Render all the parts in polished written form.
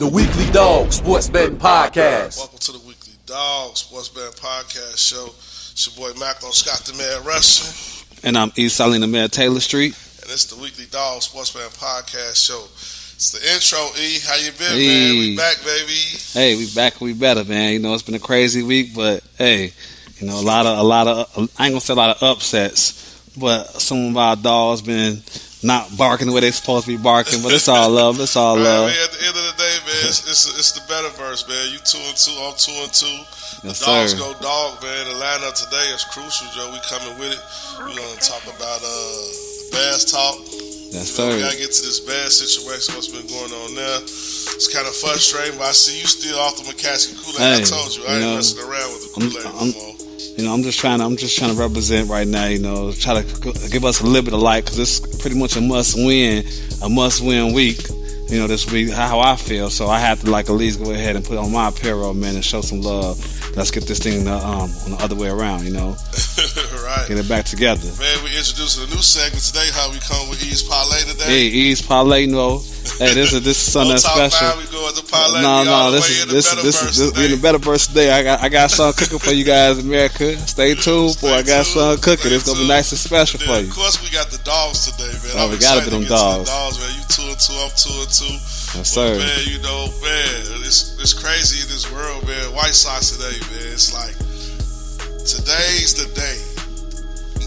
The Weekly Dog Sports Betting Podcast. Welcome to the Weekly Dog Sports Betting Podcast show. It's your boy M.Scott E, Wrestling. And I'm E. Salina Mayor Taylor Street. And it's the Weekly Dog Sports Betting Podcast show. It's the intro, E. How you been, man? We back, baby. Hey, we back. We better, man. You know, it's been a crazy week, but hey, you know, a lot of, I ain't gonna say a lot of upsets, but some of our dogs been not barking the way they supposed to be barking, but it's all love. It's all love. Man, at the end of the day, man, it's the Betaverse, man. You 2-2, I'm 2-2. Yes, the dogs sir. go dog, man. The lineup today is crucial, Joe. We coming with it. We're gonna talk about Bass talk. Yes, You know, sir. we gotta get to this Bass situation. What's been going on there? It's kind of frustrating, but I see you still off the McCaskey Kool-Aid. I told you, I ain't messing around with the Kool-Aid no more. You know, I'm just trying to represent right now. You know, try to give us a little bit of light because it's pretty much a must win week. You know, this week how I feel. So I have to at least go ahead and put on my apparel, man, and show some love. Let's get this thing on the other way around. You know, right? Get it back together. Man, we introducing a new segment today. How we come with E's Parlay today? Hey, E's Parlay, you know. Hey, this is something that's special. We go with the parlay. No, this is we in the Betaverse today. I got something cooking for you guys in America. Stay tuned, boy. I got something cooking. It's gonna be nice and special for you. Of course, we got the dogs today, man. Oh, we gotta get them dogs. Man, you 2-2, I'm 2-2. Yes, sir. But, man, you know, man, it's crazy in this world, man. White Sox today, man. It's like today's the day.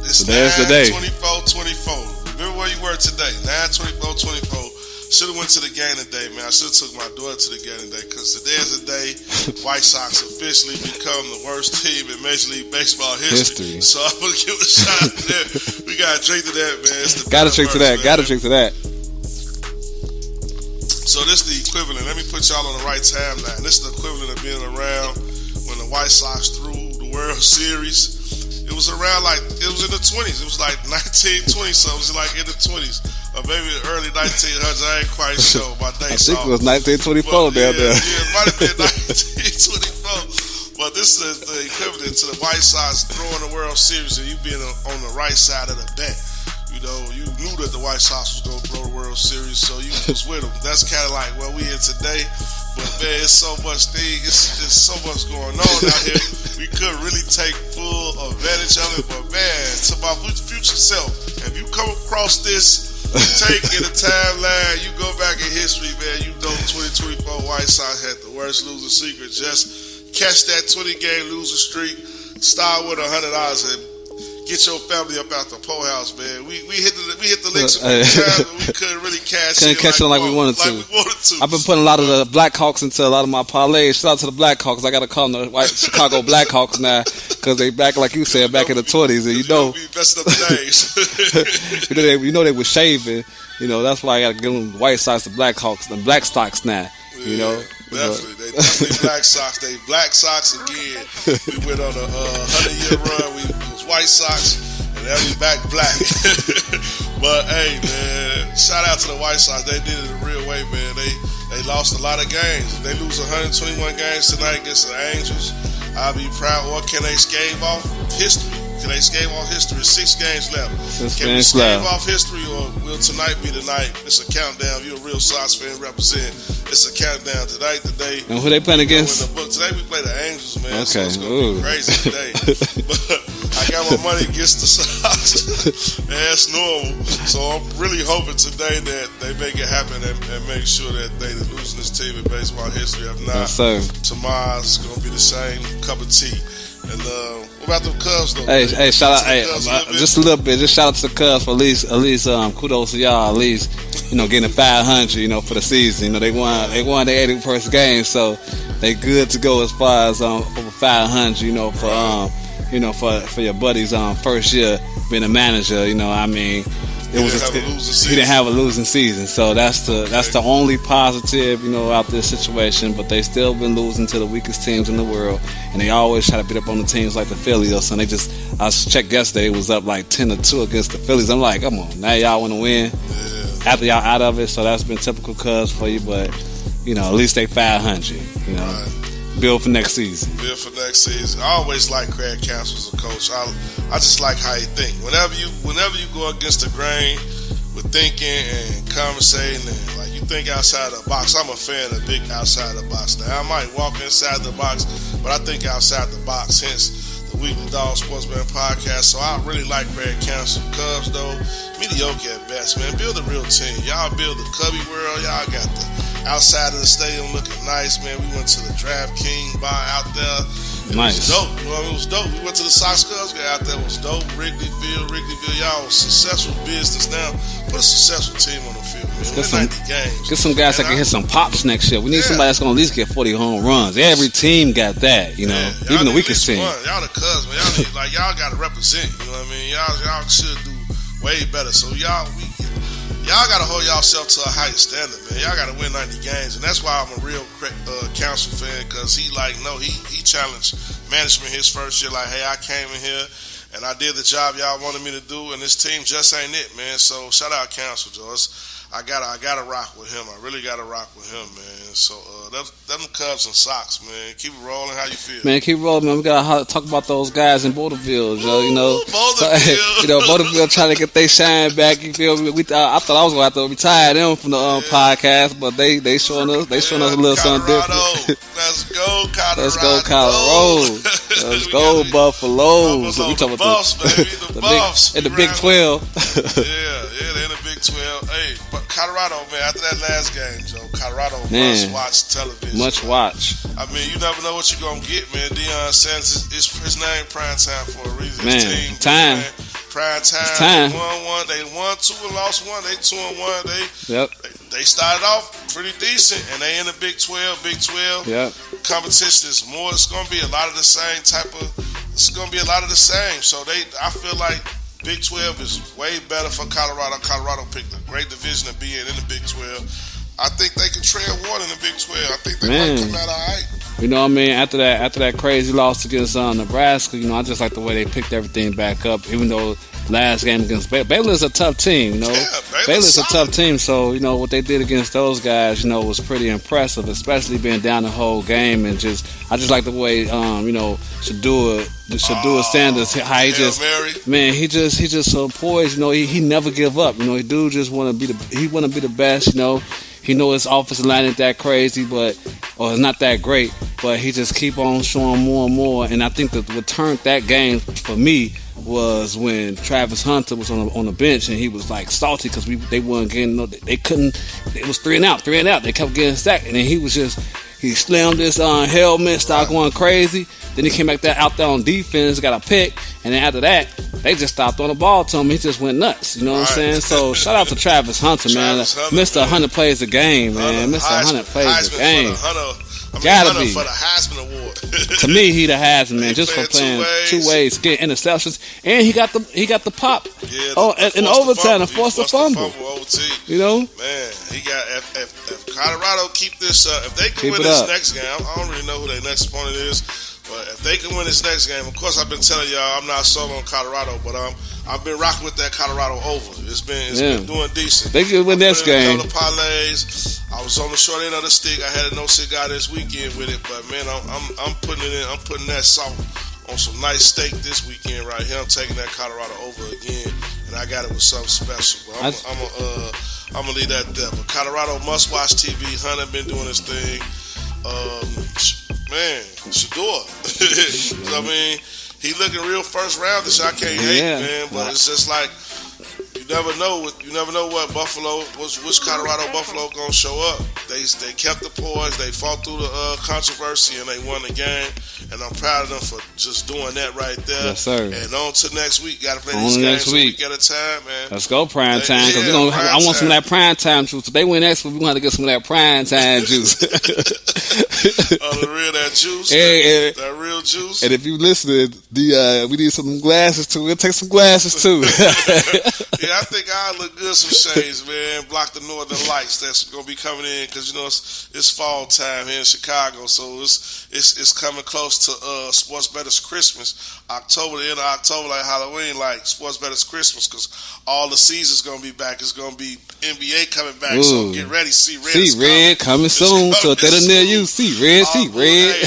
Today's the day. 24-24. Remember where you were today? 9-24-24. Should have went to the game today, man. I should have took my daughter to the game today because today is the day White Sox officially become the worst team in Major League Baseball history. So I'm going to give a shot to that. We got to drink to that, man. Got to drink to that. Got to drink to that. So this is the equivalent. Let me put y'all on the right timeline. This is the equivalent of being around when the White Sox threw the World Series. It was around it was in the 20s. It was like 1920 something. It was like in the 20s. Or maybe early 1900s. I ain't quite sure. My day. I think it was 1924 down there. Yeah, it might have been 1924. But this is the equivalent to the White Sox throwing the World Series and you being on the right side of the bet. You know, you knew that the White Sox was going to throw the World Series, so you was with them. That's kind of like where we in today. But, man, it's so much it's so much going on out here. We could really take full advantage of it. But, man, to my future self, if you come across this, take in the timeline, you go back in history, man, you know 2024 White Sox had the worst losing secret. Just catch that 20-game losing streak, start with $100 and get your family up out the pole house, man. We hit the licks a few times, but we couldn't really couldn't catch it like we wanted to. I've been putting a lot of the Blackhawks into a lot of my parlays. Shout out to the Blackhawks. I got to call them the White Chicago Blackhawks now because they back, like you said, back in the 20s. And you know, be messing up the days. you know they were shaving. You know, that's why I got to give them the White Sox, the Blackhawks, the Black Stocks now. You know. Definitely. They definitely Black Sox. They Black Sox again. We went on a 100-year run. We was White Sox, and now we back black. But, hey, man, shout out to the White Sox. They did it the real way, man. They lost a lot of games. If they lose 121 games tonight against the Angels, I'll be proud. Or can they scave off history? Can they scave off history? 6 games left. Can we scave off history, or will tonight be the night? It's a countdown. If you're a real Sox fan, represent. It's a countdown. Tonight, today. And who they playing against? Today we play the Angels, man. Okay. So it's going to be crazy today. But I got my money against the Sox. That's normal. So I'm really hoping today that they make it happen and make sure that they the losing this team in baseball history. If not, tomorrow's going to be the same cup of tea. And what about the Cubs though? Hey, shout out, just a little bit. Just shout out to the Cubs for at least kudos to y'all. At least, you know, getting 500, you know, for the season. You know, they won their 81st game, so they good to go as far as over 500. You know, for your buddy's first year being a manager. You know, I mean. He didn't have a losing season, so that's the only positive, you know, out this situation. But they still been losing to the weakest teams in the world, and they always try to beat up on the teams like the Phillies. And I checked yesterday, it was up like 10-2 against the Phillies. I'm like, come on, now y'all want to win after y'all out of it. So that's been typical Cubs for you, but you know, at least they 500. You know. Right. Build for next season. I always like Craig Counsell as a coach. I just like how he think. Whenever you go against the grain with thinking and conversating, and like you think outside the box. I'm a fan of big outside the box. Now I might walk inside the box, but I think outside the box. Hence the Weekly Dog Sportsman Podcast. So I really like Brad Council. Cubs though, mediocre at best, man. Build a real team. Y'all build the Cubby world. Y'all got the outside of the stadium looking nice, man. We went to the Draft King bar out there. Nice. It was dope. Well, it was dope. We went to the Sox Cubs game out there. It was dope. Wrigleyville. Y'all successful business now. Put a successful team on the field, man. Win 90 games. Get some guys that can hit some pops next year. We need somebody that's going to at least get 40 home runs. Every team got that, you know. Even the weakest team. Y'all the Cubs, man. Y'all got to represent. You know what I mean? Y'all should do way better. So y'all got to hold yourself to a higher standard, man. Y'all got to win 90 games, and that's why I'm a real Council fan, because he challenged management his first year, like, hey, I came in here and I did the job y'all wanted me to do, and this team just ain't it, man. So shout out Council, Joe. I gotta rock with him. I really gotta rock with him, man. So them Cubs and Sox, man. Keep it rolling. How you feel? Man, keep rolling, man. We gotta talk about those guys in Betaverse, Joe. You know, Betaverse. Betaverse trying to get their shine back. You feel me? I thought I was gonna have to retire them from the podcast, but they showing us a little something different. Let's go, Colorado. Let's go, Colorado. Let's go, Buffalo. So we talking about the Buffs in the Big 12. They're in the Big 12. Hey, but Colorado, man, after that last game, Joe, Colorado must watch television. Much watch. I mean, you never know what you're going to get, man. Deion Sanders, his name prime time for a reason. Man, his team, time. Man, prime time. They won one. They won two and lost one. They 2-1. They started off pretty decent, and they in the Big 12. Big 12. Yep. Competition is more. It's going to be a lot of the same It's going to be a lot of the same. So I feel like Big 12 is way better for Colorado. Colorado picked a great division to be in the Big 12. I think they can tread water in the Big 12. I think they might come out all right. You know what I mean? After that crazy loss against Nebraska, you know, I just like the way they picked everything back up, even though last game against Baylor's a tough team, you know. Yeah, Baylor's a tough team, so, you know, what they did against those guys, you know, was pretty impressive, especially being down the whole game, and I just like the way, you know, Shadua Sanders, how he just so poised, you know, he never give up, you know, he dude just want to be the best, you know. He know his offensive line ain't that crazy, or it's not that great, but he just keep on showing more and more. And I think that what turned that game for me was when Travis Hunter was on the bench and he was like salty because they weren't getting they couldn't. It was 3 and out. They kept getting sacked, and then he slammed his helmet, started going crazy. Then he came back out there on defense, got a pick, and then after that, they just stopped throwing the ball to him. He just went nuts. You know what I'm saying? So shout out to Travis Hunter, man. Mr. 100 plays a game, man. Mr. 100 plays a game. Gotta be for the Heisman Award. To me, he the Heisman, man, just for playing two ways, getting interceptions, and he got the pop. Yeah, in overtime to force the fumble. You know, man, he got if Colorado keep this, if they can win this next game, I don't really know who their next opponent is. But if they can win this next game, of course, I've been telling y'all I'm not sold on Colorado, but I've been rocking with that Colorado over. It's been doing decent. They can win this game. A couple of parlays. I was on the short end of the stick. I had a no cigar this weekend with it, but man, I'm putting it in. I'm putting that salt on some nice steak this weekend right here. I'm taking that Colorado over again, and I got it with something special. But I'm gonna leave that there. But Colorado must watch TV. Hunter been doing his thing. Man, Shador. I mean, he looking real first round. This I can't hate, man. But it's just like you never know what Buffalo, which Colorado Buffalo gonna show up. They kept the poise. They fought through the controversy and they won the game. And I'm proud of them for just doing that right there. Yes, sir. And on to next week. Got to play these games a week at a time, man. Let's go prime time. Because I want some of that prime time juice. If they win next week, we're going to get some of that prime time juice. That juice. That real juice. And if you listen, we need some glasses too. We'll take some glasses too. Yeah, I think I look good some shades, man. Block the northern lights that's going to be coming in because, you know, it's fall time here in Chicago. So it's coming close to Sports Bettor's Christmas. October, the end of October, like Halloween, like Sports Bettor's Christmas, because all the season's going to be back. It's going to be NBA coming back. Ooh. So get ready. See Red coming soon. So if they're near you, see Red. Hey,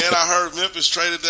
and I heard Memphis traded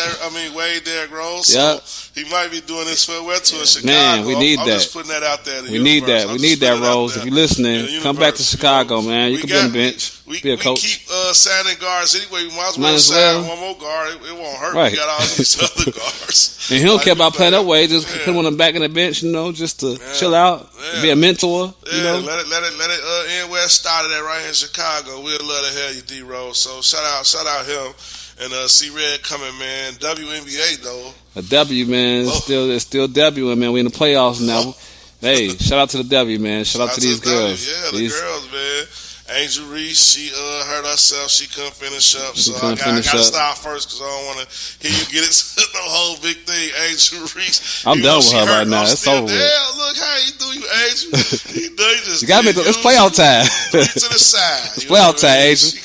Wade Derrick Rose. So He might be doing his farewell tour in Chicago. Man, we need I'm that. just putting that out there. We need that. We need that, Rose. If you're listening, come back to Chicago, man. You can be on the bench. Be a coach. We keep signing guards anyway. We might as well sign one more guard. It won't hurt. Right. We got all these other guards. And he don't care about playing that way. Just put him on the back of the bench, just to chill out, be a mentor. Let it Wnba started that right here in Chicago. We'd love to have you, D-Rose. So shout out him. And C-Red coming, man. WNBA, though. A W, man. It's still W, man. We in the playoffs now. Hey, shout out to the W, man. Shout out to these girls. Yeah, the girls, man. Angel Reese, she hurt herself. She couldn't finish up. So I got to start first because I don't want to hear you get it the whole big thing. Angel Reese. I'm done with her right now. It's over with. Yeah, look how you do, you Angel. You got to make it's playoff time. To the side. It's playoff time, Angel. She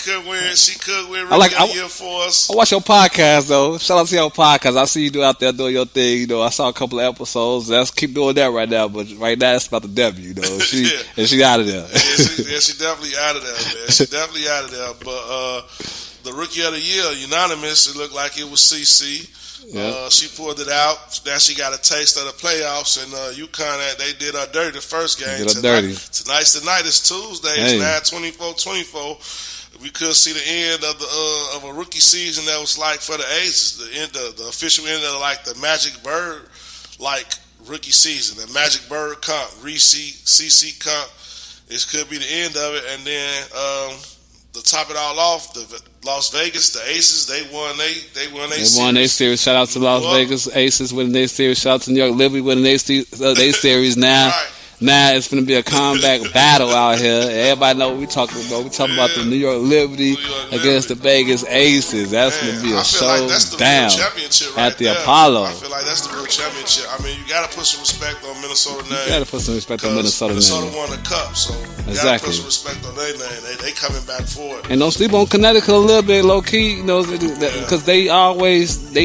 could win Rookie of the Year for us. I watch your podcast, though. Shout out to your podcast. I see you out there doing your thing. I saw a couple of episodes. Let's keep doing that right now. But right now, it's about the W, And she out of there. She definitely out of there, man. She definitely out of there. But the Rookie of the Year, unanimous, it looked like it was CC. Yeah. She pulled it out. Now she got a taste of the playoffs, and UConn, they did her dirty the first game. Tonight's the night. It's Tuesday. It's 9/24/24. We could see the end of a rookie season that was like for the Aces, the official end of like the Magic Bird rookie season, the Magic Bird comp, Reese CC comp. This could be the end of it, and then to top it all off, the Las Vegas, the Aces, they won their series. Shout out to Las Vegas Aces winning their series. Shout out to New York Liberty winning their series now. Right. Now it's going to be a comeback battle out here. Everybody know what we talking about. We talking about the New York Liberty against the Vegas Aces. That's going to be a showdown at the Apollo. I feel like that's the real championship. I mean, you got to put some respect on Minnesota name. You got to put some respect on Minnesota name. Minnesota won the cup, so you got to put some respect on their name. They coming back for it. And don't sleep on Connecticut a little bit, low key, because they always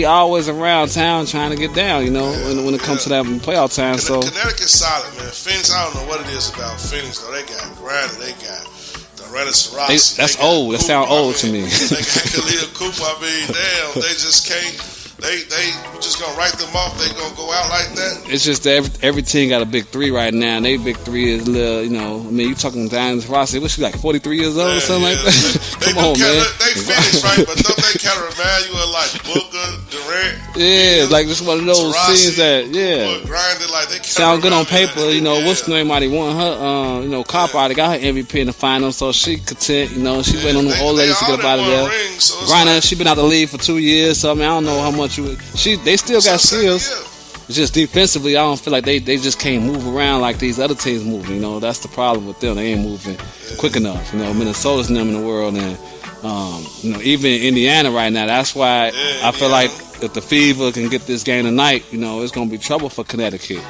around town trying to get down, when it comes to that playoff time. So Connecticut's solid, man. Phoenix, I don't know what it is about Phoenix, though. They got Granite, they got Doretta Sarasi. That's old. That sound old to me. They got Khalil Cooper. I mean, damn, they just can't. They just gonna write them off. They gonna go out like that. It's just that every team got a big three right now, and they big three is little. you talking Diana Rossi? What's she like, 43 years old or something like that? Come on, man. They finished right, but don't they kind of remind you of like Booker, Durant? Yeah, like just one of those scenes that grinded like they sound good on paper. What's the name? Mighty won her. Cop out, got her MVP in the finals, so she content. She waiting on the old ladies to get up out of there. Grinding, she been out the league for 2 years, so I don't know how much. They still got skills. It's just defensively, I don't feel like they just can't move around like these other teams moving. That's the problem with them. They ain't moving quick enough. Minnesota's them in the world, and even Indiana right now. That's why I feel like if the Fever can get this game tonight, it's gonna be trouble for Connecticut.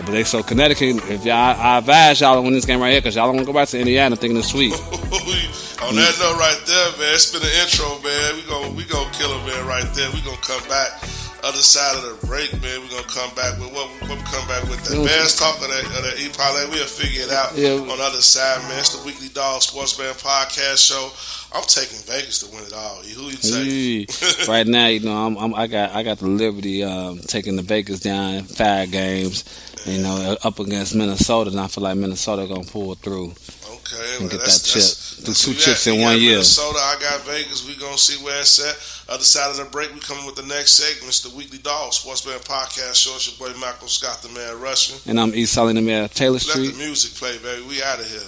But Connecticut, I advise y'all to win this game right here because y'all don't want to go back to Indiana thinking it's sweet. On that note right there, man, it's been an intro, man. We gonna kill it, man, right there. We gonna come back other side of the break, man. We gonna come back with what we come back with. The Bears talk of that E-Parlay. We'll figure it out on the other side, man. It's the Weekly Dog Sports Man Podcast Show. I'm taking Vegas to win it all. Who you taking? Right now, I got the Liberty taking the Vegas down in 5 games. Up against Minnesota, and I feel like Minnesota gonna pull through. Okay, and get that chip. Do 2 chips in 1 year. Minnesota, I got Vegas. We gonna see where it's at. Other side of the break, we coming with the next segment. It's the Weekly Dog Sportsman Podcast Show. It's your boy M.Scott, the man Russian, and I'm E. Solly, the man Taylor Street. Let the music play, baby. We out of here.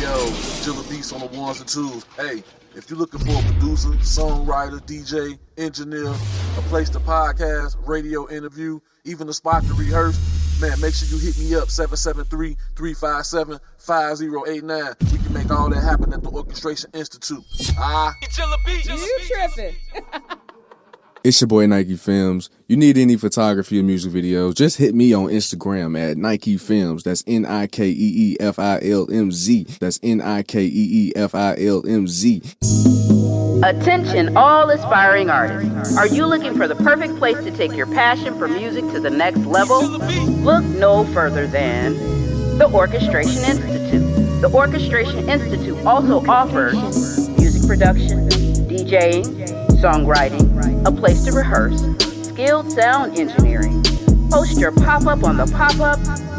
Yo, Jilla Beats on the ones and twos. Hey, if you're looking for a producer, songwriter, DJ, engineer, a place to podcast, radio interview, even a spot to rehearse, man, make sure you hit me up, 773-357-5089. We can make all that happen at the Orchestration Institute. You tripping. It's your boy Nike Films. You need any photography or music videos, just hit me on Instagram at Nike Films. That's NikeeFilmz. That's NikeeFilmz. Attention all aspiring artists. Are you looking for the perfect place to take your passion for music to the next level? Look no further than the Orchestration Institute. The Orchestration Institute also offers music production, DJing, songwriting, a place to rehearse, skilled sound engineering. Host your pop-up on the pop-up,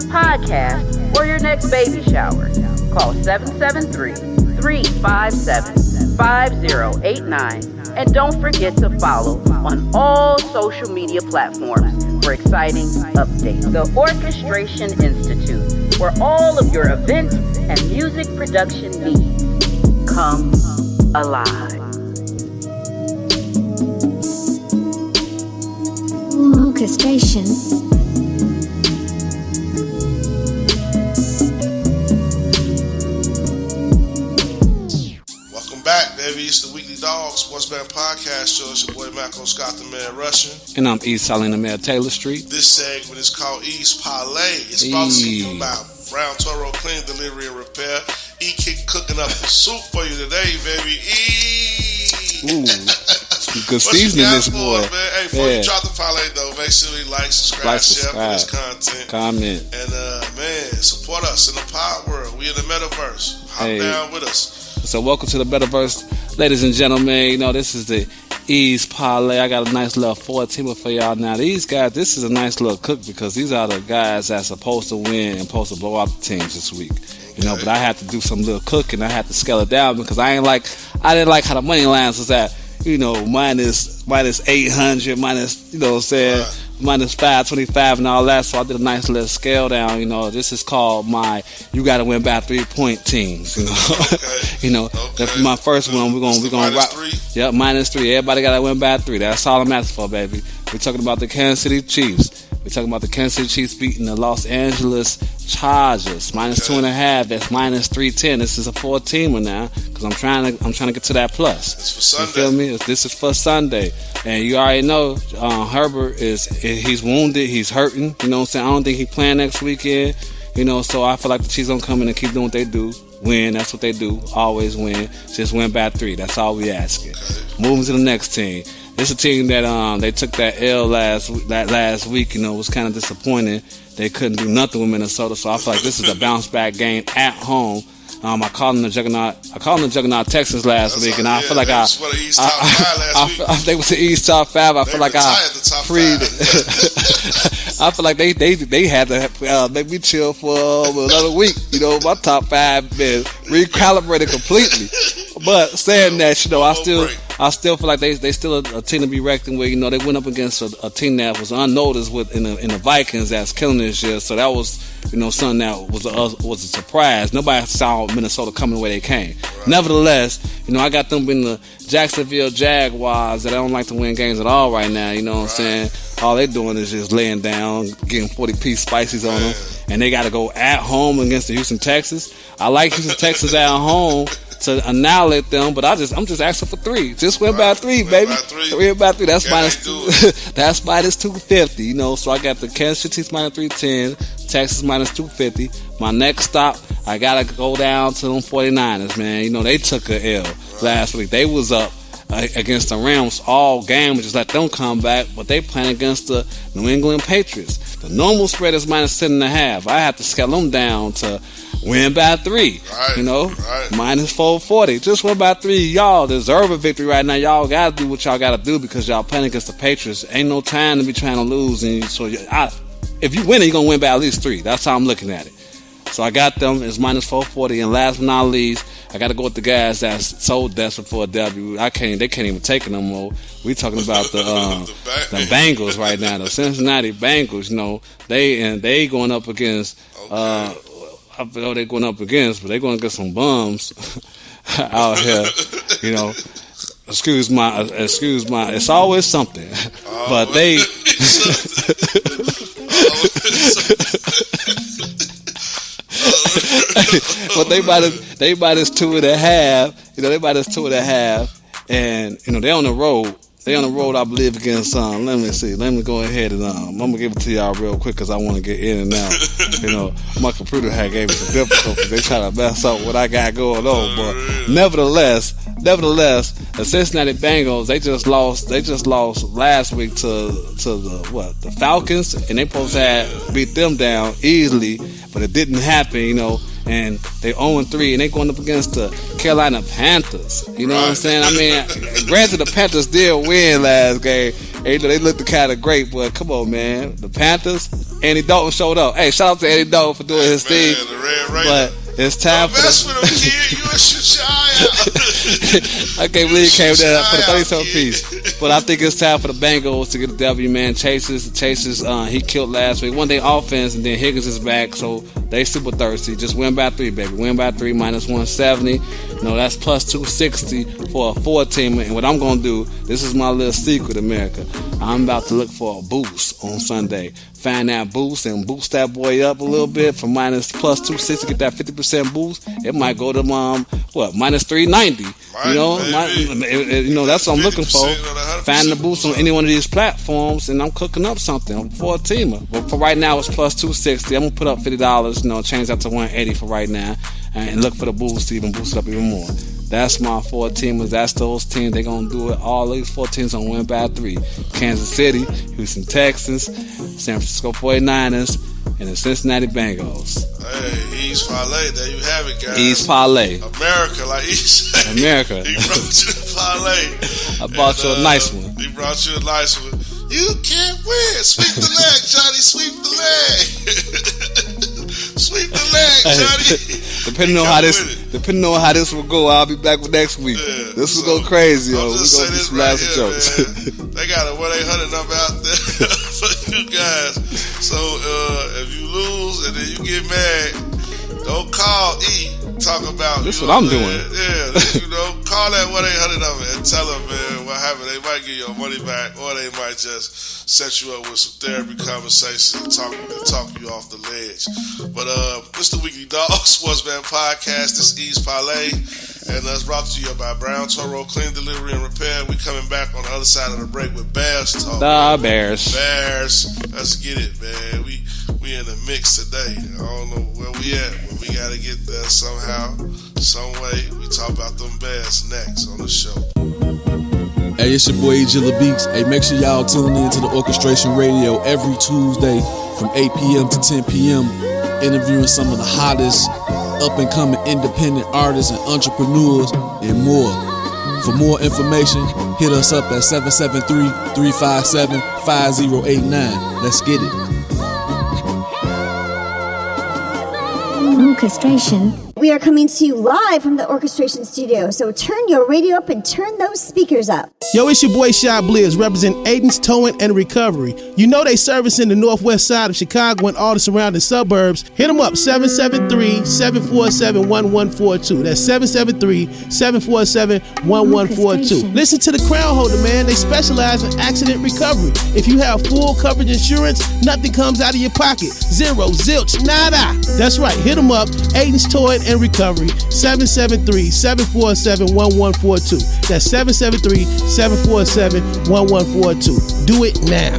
podcast, or your next baby shower. Call 773-357-5089. And don't forget to follow on all social media platforms for exciting updates. The Orchestration Institute, where all of your event and music production needs come alive. Orchestration. Welcome back, baby. It's the Weekly Dog Sports Band Podcast Show. It's your boy M.Scott E, Russian. And I'm East Salina Mayor Taylor Street. This segment is called E's Parlay. It's brought to you by Brown Toro Clean Delivery and Repair. E cooking up the soup for you today, baby. Ooh, some good seasoning this boy. Man? Hey, before you drop the parlay though, make sure you like, subscribe, share for this content, comment, and man, support us in the pod world. We in the Metaverse. Hop down with us. So welcome to the Betaverse, ladies and gentlemen. You know, this is the E's Parlay. I got a nice little 4-teamer for y'all now. These guys, this is a nice little cook because these are the guys that's supposed to win and supposed to blow out the teams this week. You know, but I had to do some little cooking. I had to scale it down because I didn't like how the money lines was at. You know, minus 800, minus, you know what I'm saying, minus 525 and all that. So I did a nice little scale down. You know, this is called my you got to win by 3-point teams. You know, you know, that's my first one. We're gonna rock. Yep, -3. Everybody got to win by 3. That's all I'm asking for, baby. We're talking about the Kansas City Chiefs. We're talking about the Kansas City Chiefs beating the Los Angeles Chargers, -2.5. That's -310. This is a 4-teamer now because I'm trying to get to that plus. It's for Sunday. You feel me? This is for Sunday, and you already know Herbert he's wounded, he's hurting. You know what I'm saying? I don't think he's playing next weekend. You know, so I feel like the Chiefs gonna come in and keep doing what they do. Win. That's what they do. Always win. Just win by 3. That's all we asking. Moving to the next team. It's a team that they took that L last week. You know, it was kind of disappointing. They couldn't do nothing with Minnesota, so I feel like this is a bounce back game at home. I called them the Juggernaut Texans last week, and I feel like I think it was the East top 5. I feel like I freed it. I feel like they had to make me chill for another week. You know, my top 5 been recalibrated completely. But saying that, you know, I still feel like they still a team to be reckoned with. You know, they went up against a team that was unnoticed in the Vikings that's killing this year. So that was, you know, something that was a surprise. Nobody saw Minnesota coming the way they came. Right. Nevertheless, you know, I got them being the Jacksonville Jaguars that I don't like to win games at all right now. You know what I'm saying? All they doing is just laying down, getting 40-piece spices on them, and they got to go at home against the Houston Texans. I like Houston Texans at home to annihilate them, but I'm just asking for 3. Just win by 3, baby. Win by 3. That's that's -250. You know, so I got the Kansas City -310, Texas -250. My next stop, I gotta go down to them 49ers, man. You know, they took a L last week. They was up against the Rams all game, just let them come back, but they playing against the New England Patriots. The normal spread is -10.5. I have to scale them down to win by 3, you know, -440. Just win by 3. Y'all deserve a victory right now. Y'all gotta do what y'all gotta do because y'all playing against the Patriots. Ain't no time to be trying to lose. And so if you win it, you're gonna win by at least 3. That's how I'm looking at it. So I got them. It's -440. And last but not least, I got to go with the guys that's so desperate for a W. They can't even take it no more. We talking about the Bengals right now, the Cincinnati Bengals. You know, they going up against. I know they're going up against, but they're going to get some bums out here. You know, excuse my. It's always something, but they. But they about us 2.5. You know, they about us 2.5, and you know they on the road. They on the road, I believe, against let me see. Let me go ahead and I'm gonna give it to y'all real quick because I want to get in and out. You know, my computer had gave me some difficulties. They try to mess up what I got going on, but nevertheless, the Cincinnati Bengals they just lost last week to the Falcons, and they supposed to beat them down easily, but it didn't happen. You know. And they 0-3, and they going up against the Carolina Panthers. You know what I'm saying? I mean, granted, the Panthers did win last game. They looked kind of great, but come on, man. The Panthers, Andy Dalton showed up. Hey, shout out to Andy Dalton for doing his thing. The Red Raider. But it's time for mess with him, kid. You shoot your eye out. I can't believe he came there for the 30-something piece. But I think it's time for the Bengals to get the W, man. Chases, he killed last week. One day offense, and then Higgins is back, so they super thirsty. Just win by 3, baby. Win by 3, minus 170. No, that's plus 260 for a 4-teamer. And what I'm going to do, this is my little secret, America. I'm about to look for a boost on Sunday. Find that boost and boost that boy up a little bit from plus 260, get that 50% boost. It might go to minus 390. You know, that's what I'm looking for. Find the boost on any one of these platforms, and I'm cooking up something. I'm a 4-teamer. But for right now, it's plus 260. I'm gonna put up $50. Change that to 180 for right now, and look for the boost to even boost it up even more. That's my 4-teamers. That's those teams. They're going to do it. All these 4 teams going to win by 3. Kansas City, Houston Texans, San Francisco 49ers, and the Cincinnati Bengals. Hey, East Parlay. There you have it, guys. East Parlay. America, like he said. America. He brought you the parlay. I bought you a nice one. He brought you a nice one. You can't win. Sweep the leg, Johnny. Sweep the leg. Sweep the leg, Johnny. Depending on how this will go, I'll be back with next week. Yeah, this will go crazy, yo. We're going to do some last jokes. They got a 1-800 number out there for you guys. So if you lose and then you get mad, don't call E. Talk about this. What I'm doing. Yeah, call that 1-800 number and tell them, man, what happened. They might get your money back, or they might just set you up with some therapy conversations and talk you off the ledge. But this is the Weekly Dog Sportsman Podcast. This is East Parlay, and it's brought to you by Brown Toro Clean Delivery and Repair. We coming back on the other side of the break with Bears talk. The Bears. Let's get it, man. We in the mix today. I don't know where we at, but we got to get there somehow, some way. We talk about them Bears next on the show. Hey, it's your boy Jilla Beaks. Hey, make sure y'all tune in to the Orchestration Radio every Tuesday from 8 p.m. to 10 p.m. interviewing some of the hottest up-and-coming independent artists and entrepreneurs and more. For more information, hit us up at 773-357-5089. Let's get it. Orchestration. We are coming to you live from the Orchestration Studio, so turn your radio up and turn those speakers up. Yo, it's your boy Shy Blizz, representing Aiden's Towing and Recovery. You know they service in the northwest side of Chicago and all the surrounding suburbs. Hit them up, 773-747-1142. That's 773-747-1142. Listen to the Crown Holder, man. They specialize in accident recovery. If you have full coverage insurance, nothing comes out of your pocket. Zero, zilch, nada. That's right. Hit them up, Aiden's Towing and Recovery, 773-747-1142. That's 773-747-1142. Do it now.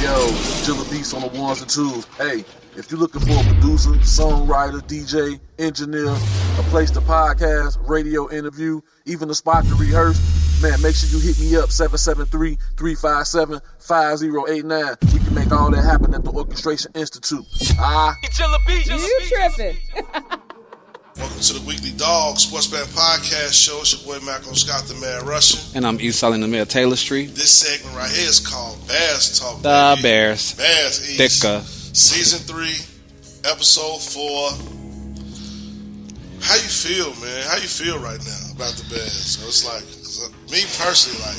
Yo, Jilla Beats on the ones and twos. Hey, if you're looking for a producer, songwriter, DJ, engineer, a place to podcast, radio interview, even a spot to rehearse, man, make sure you hit me up, 773-357-5089. We can make all that happen at the Orchestration Institute. You tripping. Welcome to the Weekly Dog Sportsman Podcast Show. It's your boy M.Scott the Man Russian. And I'm East Selling the Mayor Taylor Street. This segment right here is called Bears Talk. The Bears. Bears East. Thicker. Season 3, Episode 4. How you feel, man? How you feel right now about the Bears? So it's like, me personally,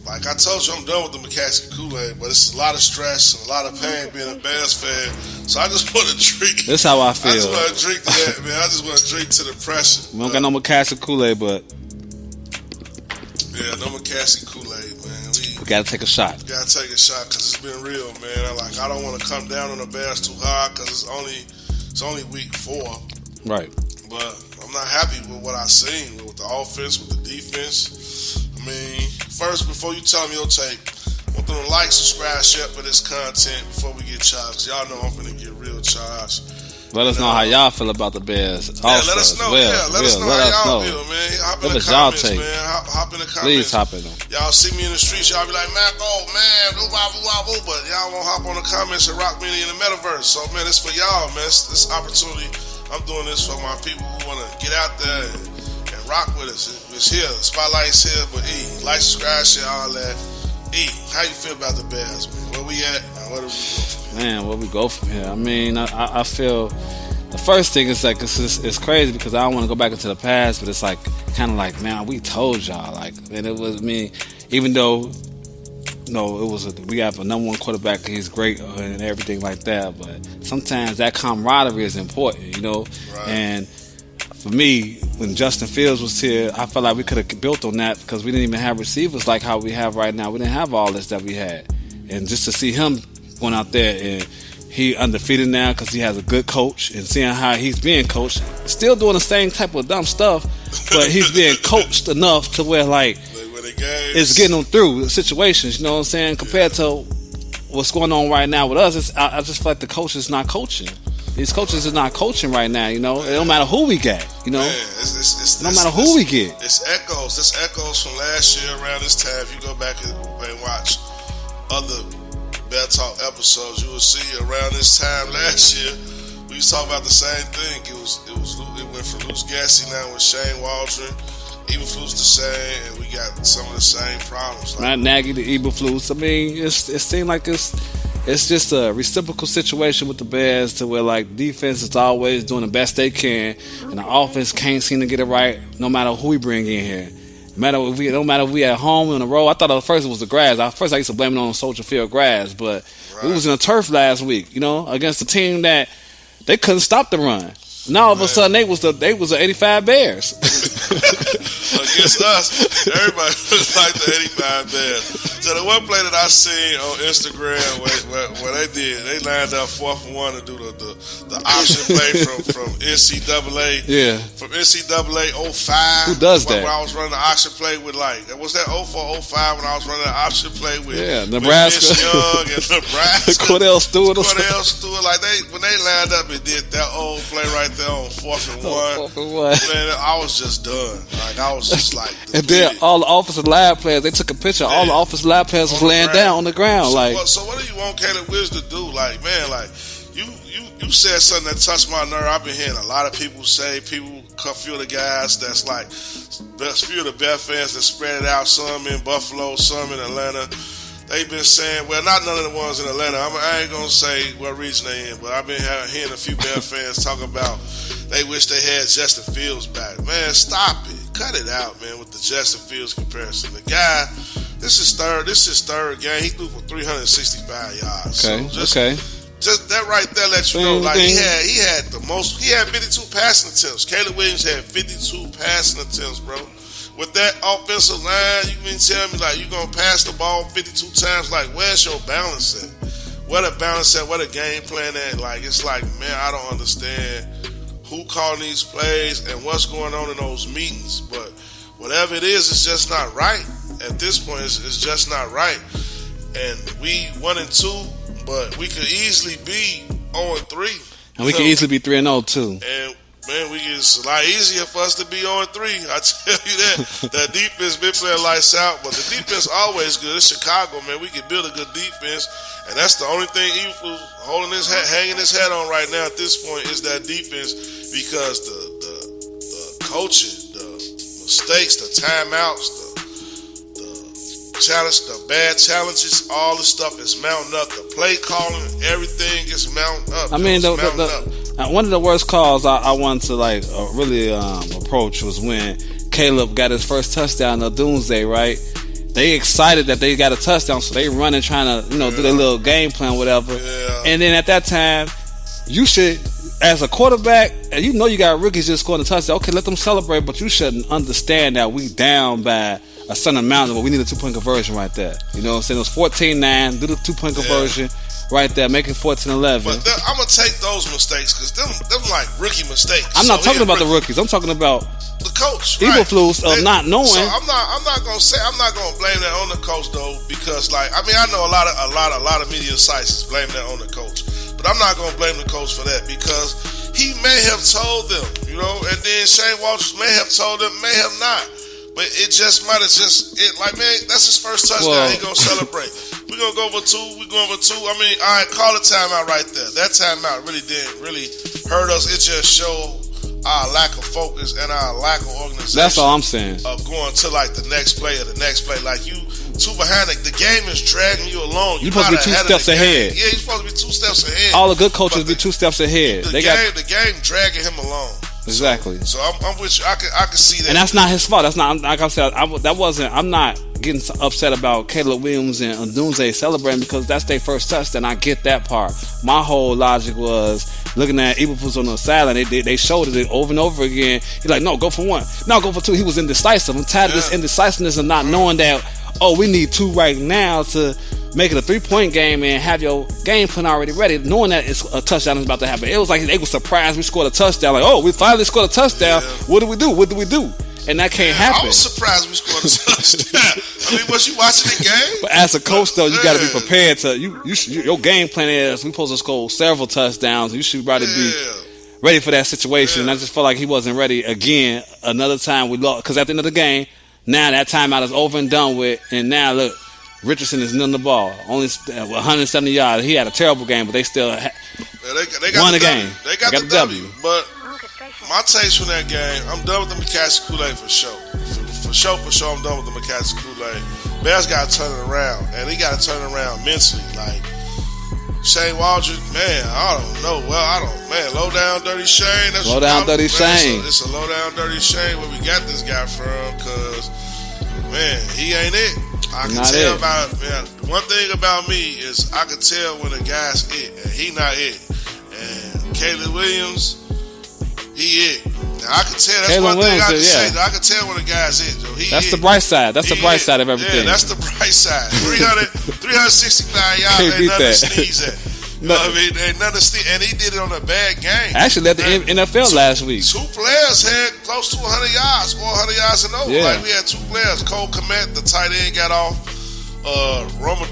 like I told you, I'm done with the McCaskey Kool-Aid, but it's a lot of stress and a lot of pain being a Bears fan. So I just want to drink. That's how I feel. I just want to drink to that, man. I just want to drink to the pressure. We don't got no McCaskey Kool-Aid, but yeah, no McCaskey Kool-Aid, man. We got to take a shot. We got to take a shot because it's been real, man. I don't want to come down on the Bears too hard because it's only week 4. Right. But I'm not happy with what I've seen with the offense, with the defense. I mean, first, before you tell me your take, I want them to like, subscribe, share for this content before we get charged. Y'all know I'm going to get real charged. Let us know how y'all feel about the Bears. Yeah, let us know. Let us know how y'all feel, man. Hop in the comments, man. Hop in the comments. Please hop in them. Y'all see me in the streets, y'all be like, man, oh man, but y'all won't hop on the comments and rock me in the metaverse. So man, it's for y'all, man. This opportunity. I'm doing this for my people who want to get out there and rock with us. It's here. The spotlight's here, but E, like, subscribe, share, all that. E, how you feel about the Bears, man? Where we at? Where do we go from here? Man, where we go from here? I mean, I feel the first thing is like it's crazy because I don't want to go back into the past, but it's like kind of like, man, we told y'all, like, and it was me, even though. No, we have a number one quarterback. He's great and everything like that. But sometimes that camaraderie is important, you know. Right. And for me, when Justin Fields was here, I felt like we could have built on that because we didn't even have receivers like how we have right now. We didn't have all this that we had. And just to see him going out there and he undefeated now because he has a good coach and seeing how he's being coached, still doing the same type of dumb stuff, but he's being coached enough to where like it's getting them through situations, you know what I'm saying? Compared to what's going on right now with us, I just feel like the coach is not coaching. These coaches are not coaching right now, you know? It don't matter who we get, you know? No matter who we get. It's echoes. This echoes from last year around this time. If you go back and watch other Bear Talk episodes, you will see around this time last year, we was talking about the same thing. It went from Luce Gassi now with Shane Waldron. Eberflus the same, and we got some of the same problems. Matt Nagy, the Eberflus. I mean, it seems like it's just a reciprocal situation with the Bears to where like defense is always doing the best they can, and the offense can't seem to get it right no matter who we bring in here. No matter if we at home on the road. I thought at first it was the grass. At first I used to blame it on Soldier Field grass, but we was in the turf last week, you know, against a team that they couldn't stop the run. Now all of a sudden they was the 85 Bears. Against us, everybody was like the 85 Bears. So the one play that I seen on Instagram where they lined up 4th and 1 to do the option play from NCAA. Yeah. From NCAA 05. Who does that? When I was running the option play with was that 04, 05 when I was running the option play with Nebraska. With Young and Nebraska. Cordell Stewart. Like when they lined up and did that old play right there on 4th and 1. Man, I was just done. Like I was just like. And then all the offensive line players, they took a picture. Man, all the offensive line players was laying down on the ground. So what do you want Caleb Williams to do? Like, man, like you said something that touched my nerve. I've been hearing a lot of people say, a few of the guys that's like, few of the Bear fans that spread it out. Some in Buffalo, some in Atlanta. They've been saying, well, not none of the ones in Atlanta. I ain't gonna say what region they in, but I've been hearing a few Bear fans talk about they wish they had Justin Fields back. Man, stop it. Cut it out, man, with the Justin Fields comparison. The guy, this is his third game. He threw for 365 yards. Okay, Just that right there lets you know, like he had 52 passing attempts. Caleb Williams had 52 passing attempts, bro. With that offensive line, you mean tell me like you gonna pass the ball 52 times? Like where's your balance at? What a balance at? What a game plan at? Like it's like, man, I don't understand who calling these plays and what's going on in those meetings. But whatever it is, it's just not right. At this point, it's just not right. And we 1-2, but we could easily be 0-3. And we could easily be 3-0 too. And man, it's a lot easier for us to be 0-3. I tell you that. That defense been playing lights out, but the defense always good. It's Chicago, man. We can build a good defense, and that's the only thing Eberflus hanging his hat on right now at this point is that defense, because the coaching, the mistakes, the timeouts, the challenge, the bad challenges, all the stuff is mounting up. The play calling, everything is mounting up. I mean, one of the worst calls I wanted to really approach was when Caleb got his first touchdown on Doomsday, right? They excited that they got a touchdown, so they running trying to do their little game plan, whatever. Yeah. And then at that time, you should, as a quarterback, and you know you got rookies just scoring a touchdown. Okay, let them celebrate, but you shouldn't understand that we down by a certain amount, but we need a 2-point conversion right there. You know what I'm saying? It was 14-9, do the 2-point conversion. Right there, making 14-11. But I'm gonna take those mistakes because them like rookie mistakes. I'm not talking about the rookies. I'm talking about the coach. Eberflus of not knowing. So I'm not gonna blame that on the coach though, because I know a lot of media sites is blaming that on the coach, but I'm not gonna blame the coach for that because he may have told them, you know, and then Shane Walters may have told them, may have not. But it just might have man, that's his first touchdown. He gonna celebrate. We're gonna go for 2. We're going for 2. I mean, all right, call a timeout right there. That timeout really didn't hurt us. It just showed our lack of focus and our lack of organization. That's all I'm saying. Of going to like the next play or the next play. Like you too behind it. The game is dragging you along. You're supposed to be 2 steps ahead. Yeah, you're supposed to be 2 steps ahead. All the good coaches be 2 steps ahead. The game dragging him along. Exactly. So I'm with you. I can see that. And that's not his fault. That's not, like I said, I'm not getting upset about Caleb Williams and Undunze celebrating because that's their first touchdown. I get that part. My whole logic was looking at Eberflus on the sideline. They showed it over and over again. He's like, no, go for 1. No, go for 2. He was indecisive. I'm tired of this indecisiveness and not knowing that, we need 2 right now to make it a 3-point game and have your game plan already ready, knowing that it's a touchdown is about to happen. It was like they were surprised we scored a touchdown. Like, we finally scored a touchdown. Yeah. What do we do? And that can't happen. I was surprised we scored a touchdown. I mean, was you watching the game? But as a coach, though, you got to be prepared to. Your game plan is we supposed to score several touchdowns. You should probably be ready for that situation. And I just felt like he wasn't ready again. Another time we lost because at the end of the game, now that timeout is over and done with, and now look. Richardson is none the ball. Only 170 yards. He had a terrible game, but they still won the game. They got the W. But my taste from that game, I'm done with the McCaskey Kool-Aid for sure. For sure, I'm done with the McCaskey Kool-Aid. Bears got to turn it around, and he got to turn it around mentally. Like, Shane Waldron, man, I don't know. Low down, dirty Shane. That's low down, dirty Shane. It's a low down, dirty Shane where we got this guy from, because, man, he ain't it. I can tell one thing about me is I can tell when a guy's it and he not it. And Caleb Williams, he it. Now I can tell. That's one thing I can say. I can tell when a guy's it. That's the bright side. That's the bright side of everything. Yeah, that's the bright side. 365 yards ain't nothing to sneeze at. You know what I mean? Ain't nothing to sneeze. And he did it on a bad game. Actually, at the NFL last week. 2 players had close to 100 yards, 400 yards and over. Yeah. Like we had 2 players. Cole Kmet, the tight end, got off. Wnba,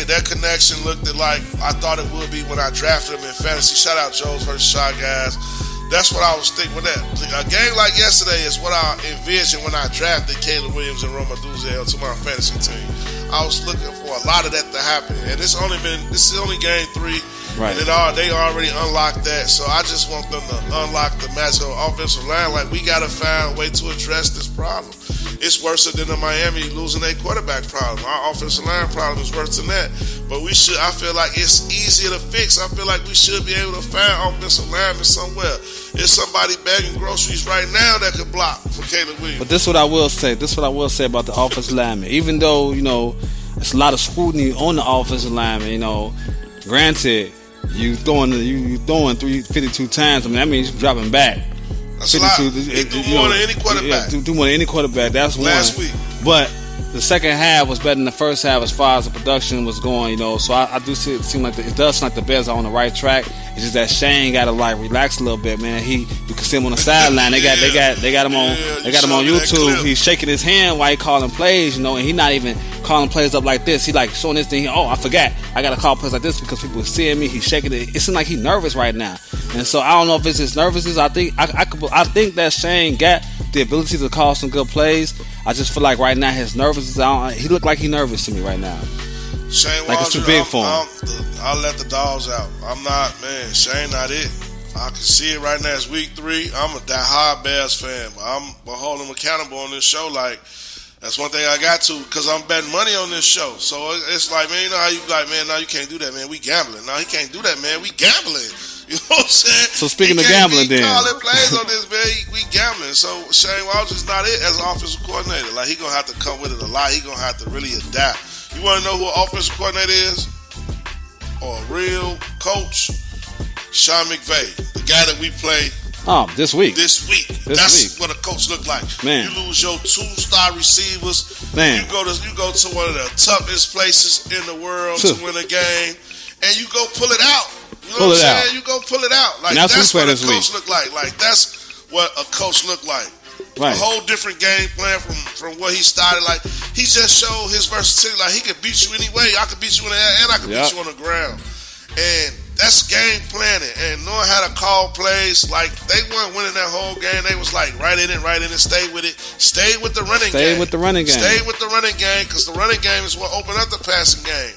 that connection looked like I thought it would be when I drafted him in fantasy. Shout out Joe's versus Shy Guys. That's what I was thinking with that. A game like yesterday is what I envisioned when I drafted Caleb Williams and Wnba to my fantasy team. I was looking for a lot of that to happen, and this is only game 3. Right. And they already unlocked that, so I just want them to unlock the Mexico offensive line. Like, we got to find a way to address this problem. It's worse than the Miami losing their quarterback problem. Our offensive line problem is worse than that. But I feel like it's easier to fix. I feel like we should be able to find offensive linemen somewhere. There's somebody bagging groceries right now that could block for Caleb Williams. But this is what I will say. About the offensive lineman. Even though, it's a lot of scrutiny on the offensive lineman, granted, you throwing 352 times. I mean, that means you're dropping back. That's 52. He do more than any quarterback. Do more than any quarterback. That's last one. Week. But the second half was better than the first half as far as the production was going. So I do see it seem like it does seem like the Bears are on the right track. It's just that Shane got to relax a little bit, man. You can see him on the sideline. They got him on YouTube. He's shaking his hand while he calling plays, and he not even calling plays up like this. He like showing this thing. I forgot. I got to call plays like this because people are seeing me. He's shaking it. It seems like he's nervous right now, and so I don't know if it's his nervousness. I think that Shane got the ability to call some good plays. I just feel like right now his nervousness. He look like he's nervous to me right now. Shane like it's too big for him. I'll let the dogs out. I'm not, man. Shane not it. I can see it right now. It's week 3. I'm a die-hard Bears fan, but I'm holding him accountable on this show. Like, that's one thing I got to, because I'm betting money on this show. So it's like, man, you know how you like, man, no, you can't do that, man. We gambling. No, he can't do that, man. We gambling. You know what I'm saying? So speaking of gambling, then calling plays on this, man. We gambling. So Shane Waldron's not it as an offensive coordinator. Like, he gonna have to come with it a lot. He gonna have to really adapt. You want to know who an offensive coordinator is, or a real coach? Sean McVay, the guy that we play. This week. That's what a coach look like. Man. You lose your 2-star receivers. Man. You go to one of the toughest places in the world to win a game, and you go pull it out. You know what I'm saying? You go pull it out. Like, that's what a coach look like. Like, that's what a coach look like. Right. A whole different game plan from what he started. Like, he just showed his versatility. Like, he could beat you anyway. I could beat you in the air and I could beat you on the ground. And that's game planning and knowing how to call plays. Like, they weren't winning that whole game. They was like, right in it, stay with it. Stay with the running game. Stay with the running game. Stay with the running game, because the running game is what opened up the passing game.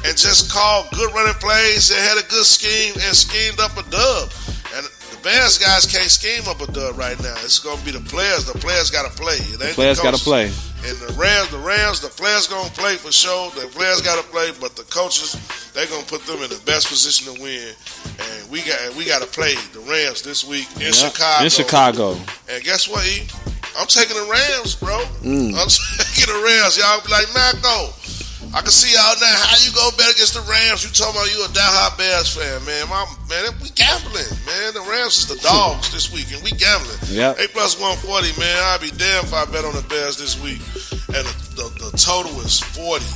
And just call good running plays and had a good scheme and schemed up a dub. And the Bears guys can't scheme up a dub right now. It's going to be the players. The players got to play. It ain't the players got to play. And the Rams, the players going to play for sure. The players got to play, but the coaches, they're going to put them in the best position to win. And we got to play the Rams this week in Chicago. In Chicago. And guess what, E? I'm taking the Rams, bro. I'm taking the Rams. Y'all be like, man, go. I can see y'all now. How you go bet against the Rams? You talking about you a die-hard Bears fan, man. Man, we gambling, man. The Rams is the dogs this week, and we gambling. Yep. 8 + 140, man. I'd be damned if I bet on the Bears this week. And the total is 40.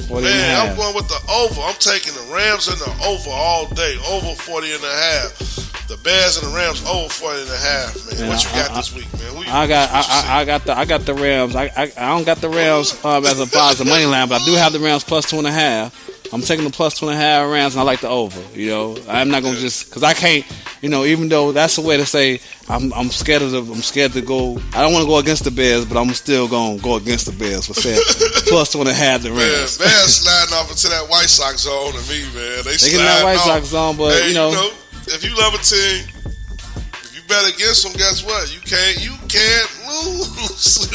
40 man, I'm going with the over. I'm taking the Rams and the over all day. Over 40.5. The Bears and the Rams over 40.5, man. What you got this week, man? I got the Rams. I don't got the Rams as a positive money line, but I do have the Rams plus 2.5. I'm taking the plus 2.5 Rams, and I like the over. You know, I'm not gonna just because I can't. You know, even though that's a way to say I'm scared to go. I don't want to go against the Bears, but I'm still gonna go against the Bears for saying plus 2.5 the Rams. Man, Bears sliding off into that White Sox zone to me, man. They get in that White Sox zone, but hey, you know, if you love a team, if you bet against them, guess what? You can't lose.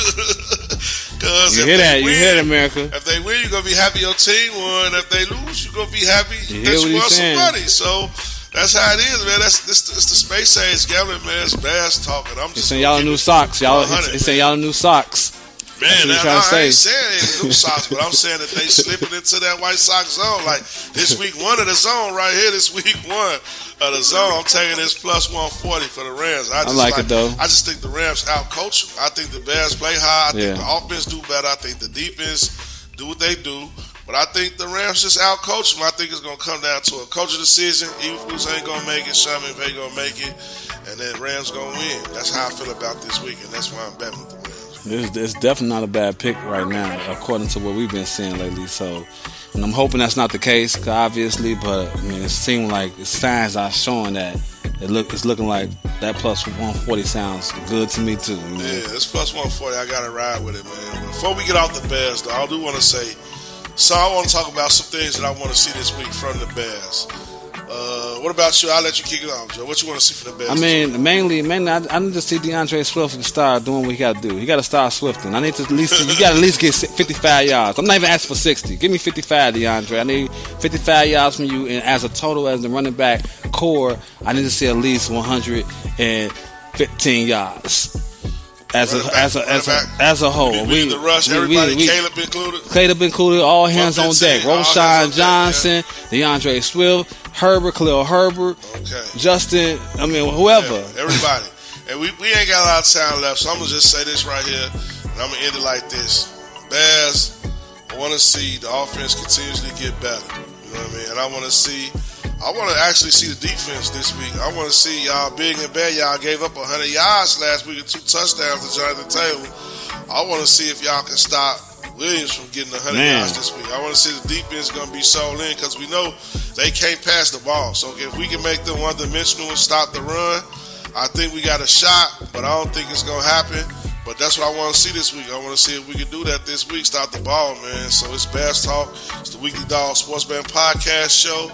Cause you hear that? You hear it, America. If they win, you're gonna be happy your team won. If they lose, you're gonna be happy you that you won some money. So that's how it is, man. It's the space age gambling, man. It's Bears talking. I'm just saying y'all new socks. Y'all saying y'all new socks. Man, I ain't saying it's new socks, but I'm saying that they slipping into that White Sox zone. Like this week one of the zone right here, this week one of the zone. I'm taking this plus 140 for the Rams. I like it though. I just think the Rams out-coach them. I think the Bears play high. I think the offense do better. I think the defense do what they do. But I think the Rams just out-coach them. I think it's going to come down to a coaching decision. Eagles ain't going to make it. Sean McVay going to make it. And then Rams going to win. That's how I feel about this week, and that's why I'm betting with the Rams. It's definitely not a bad pick right now, according to what we've been seeing lately. So, and I'm hoping that's not the case, obviously. But I mean, it seems like the signs are showing that it's looking like that plus 140 sounds good to me too. You know? Yeah, it's plus 140. I got to ride with it, man. Before we get off the Bears, though, I do want to say. So I want to talk about some things that I want to see this week from the Bears. What about you? I'll let you kick it off, Joe. What you want to see from the Bears? I mean, mainly, I need to see DeAndre Swift start doing what he got to do. He got to start swifting. I need to you got to at least get 55 yards. I'm not even asking for 60. Give me 55, DeAndre. I need 55 yards from you, and as a total, as the running back core, I need to see at least 115 yards. As a whole, we the rush. Everybody, Caleb included, all hands on deck. Roshan Johnson, DeAndre Swift, Khalil Herbert, Justin. I mean, whoever. Yeah, everybody. And we ain't got a lot of time left, so I'm gonna just say this right here, and I'm gonna end it like this: Bears, I want to see the offense continuously get better. You know what I mean? And I want to actually see the defense this week. I want to see y'all big and bad. Y'all gave up 100 yards last week and 2 touchdowns to Jonathan Taylor. I want to see if y'all can stop Williams from getting 100 yards this week. I want to see the defense going to be sold in because we know they can't pass the ball. So if we can make them one-dimensional and stop the run, I think we got a shot, but I don't think it's going to happen. But that's what I want to see this week. I want to see if we can do that this week, stop the ball, man. So it's Bears Talk. It's the Weekly Dog Sports Betting Podcast Show.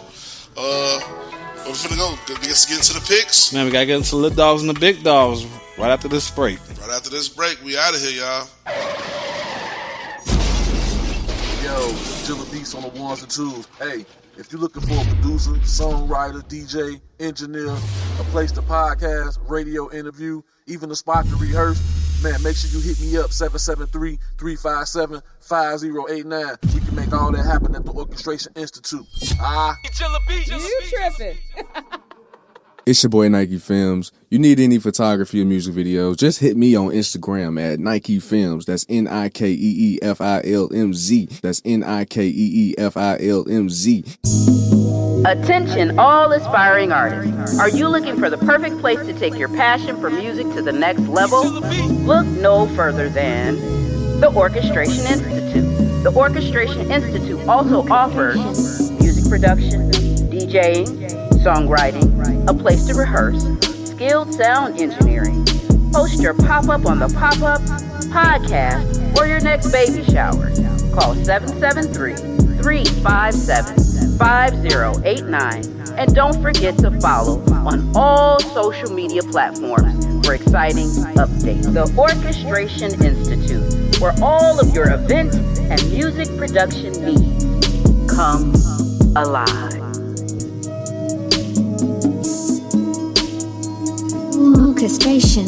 We're finna go. Let's get into the picks. Man, we gotta get into the little dogs and the big dogs right after this break. Right after this break, we out of here, y'all. Yo, Jilla Beats on the ones and twos. Hey, if you're looking for a producer, songwriter, DJ, engineer, a place to podcast, radio interview, even a spot to rehearse, man, make sure you hit me up, 773-357-5089. We can make all that happen at the Orchestration Institute. You tripping. It's your boy Nike Films. You need any photography or music videos, just hit me on Instagram at Nike Films. That's NikeeFilmz. That's NikeeFilmz. Attention all aspiring artists. Are you looking for the perfect place to take your passion for music to the next level? Look no further than the Orchestration Institute. The Orchestration Institute also offers music production, DJing, songwriting, a place to rehearse, skilled sound engineering. Post your pop-up on the pop-up, podcast, or your next baby shower. Call 773-357-5089. And don't forget to follow on all social media platforms for exciting updates. The Orchestration Institute, where all of your event and music production needs come alive. Orchestration.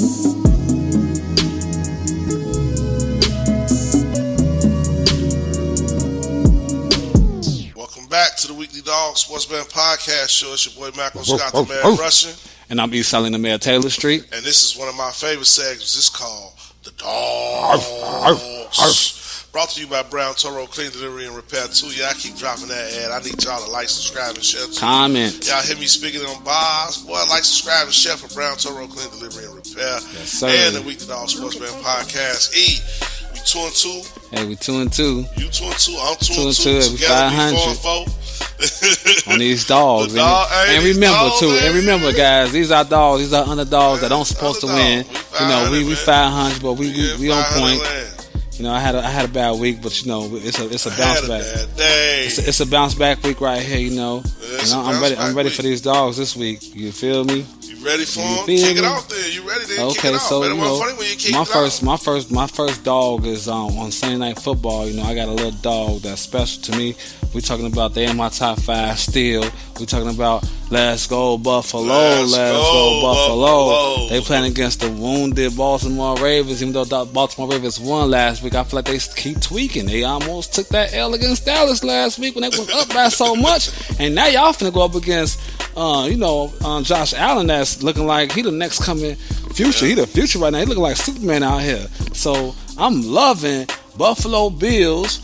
Welcome back to the Weekly Dog Sports Band Podcast Show. It's your boy M.Scott E, the Man Russian. And I'm East selling the Mayor Taylor Street. And this is one of my favorite segments. It's called The Dogs. Brought to you by Brown Toro Clean Delivery and Repair too. Yeah, I keep dropping that ad. I need y'all to like, subscribe, and share too. Comment. Y'all hear me speaking on bars. Boy, like, subscribe, and share for Brown Toro Clean Delivery and Repair. Yes, sir. And the Weekly Dog Sports Band Podcast. E, we 2-2. Hey, we 2-2. You 2-2. I'm 2-2. 2-2. We 500. 4-4. On these dogs. And remember, guys, these are dogs. These are underdogs that don't supposed to win. We 500, but we on point. You know, I had a bad week, but you know, it's a bounce back. It's a bounce back week right here. You know, I'm ready for these dogs this week. You feel me? You ready for them? Kick it out there. You ready? Then okay, kick it so out. you know, my first dog is on Sunday Night Football. You know, I got a little dog that's special to me. We talking about they in my top 5 still. We talking about Let's Go Buffalo. Let's go Buffalo. They playing against the wounded Baltimore Ravens. Even though the Baltimore Ravens won last week, I feel like they keep tweaking. They almost took that L against Dallas last week when they was up by so much. And now y'all finna go up against Josh Allen, that's looking like he the next coming future. He the future right now. He looking like Superman out here. So I'm loving Buffalo Bills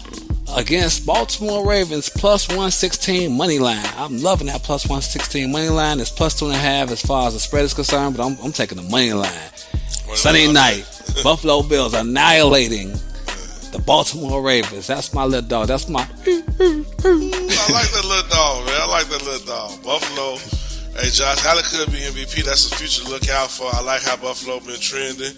against Baltimore Ravens plus 116 money line. I'm loving that plus 116 money line. It's plus 2.5 as far as the spread is concerned, but I'm taking the money line. Sunday night, Buffalo Bills annihilating the Baltimore Ravens. That's my little dog. That's my. I like that little dog, man. I like that little dog. Buffalo. Hey, Josh Allen could be MVP. That's a future to look out for. I like how Buffalo been trending.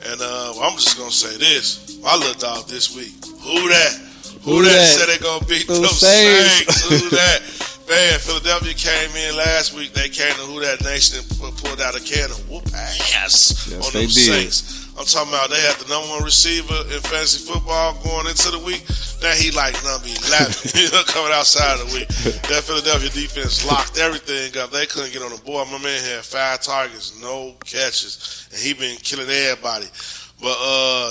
And I'm just going to say this. My little dog this week. Who that? Who that said they going to beat them Saints? Who that? Man, Philadelphia came in last week. They came to Who That Nation and pulled out a can of whoop ass on them Saints. I'm talking about they had the number 1 receiver in fantasy football going into the week. Now he like number 11 coming outside of the week. That Philadelphia defense locked everything up. They couldn't get on the board. My man had 5 targets, no catches, and he been killing everybody. But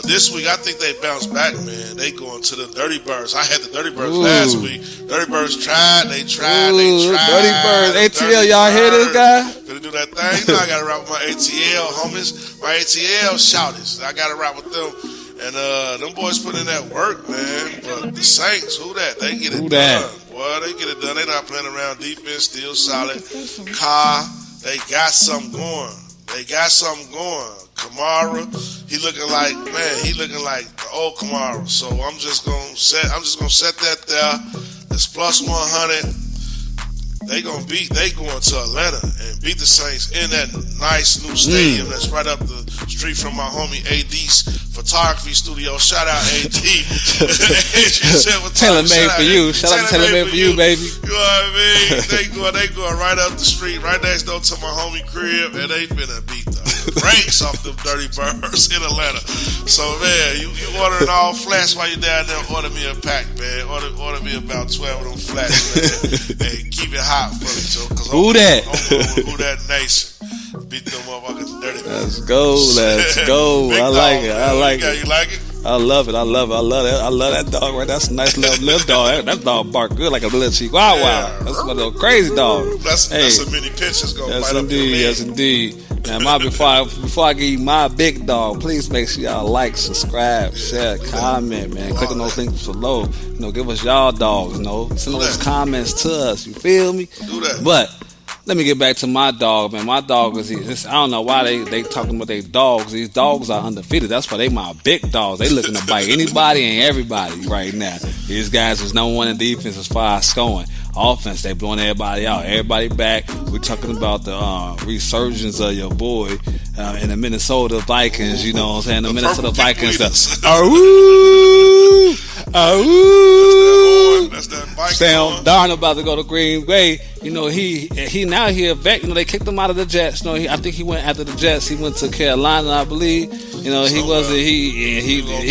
this week, I think they bounced back, man. They going to the Dirty Birds. I had the Dirty Birds last week. Dirty Birds tried. They tried. Dirty Birds. ATL, y'all hear this guy? Gonna do that thing. You know I got to rap with my ATL homies. My ATL shouters. I got to rap with them. And them boys put in that work, man. But the Saints, who that? They get it done. Boy, they get it done. They not playing around. Defense still solid. Carr, they got something going. Kamara, he looking like the old Kamara. So I'm just gonna set that there. It's plus 100. They going to Atlanta and beat the Saints in that nice new stadium that's right up the street from my homie AD's photography studio. Shout out AD. Tailor made for you. Shout out to Tailor made for you, baby. You know what I mean? They going right up the street, right next door to my homie crib, and they finna beat the brakes off them Dirty Birds in Atlanta. So man, you ordering all flats while you're down there. Order me a pack, man. Order me about 12 of them flats, man. And keep it hot for me, Joe. Who that? Who that nation? Beat them motherfuckers Dirty Birds. Let's go. I like it. You like it? I love it. I love that dog right. That's a nice little dog. That dog bark good like a little chihuahua. Yeah, that's one of those crazy dogs. That's a mini pitch that's gonna yes, bite indeed, up your leg. Yes, indeed. Now, before I give you my big dog, please make sure y'all like, subscribe, share, comment, man. Click on those links below. You know, give us y'all dogs. You know, send those comments to us. You feel me? Do that. But let me get back to my dog, man. My dog is I don't know why they talking about their dogs. These dogs are undefeated. That's why they my big dogs. They looking to bite anybody and everybody right now. These guys is number 1 in defense as far as scoring. offense. They blowing everybody out. Everybody back. We're talking about the resurgence of your boy in the Minnesota Vikings. You know what I'm saying? The Minnesota Vikings. That's that Viking. Sam Darnold about to go to Green Bay. You know, he now here back. You know, they kicked him out of the Jets. You know, I think he went after the Jets. He went to Carolina, I believe. You know, he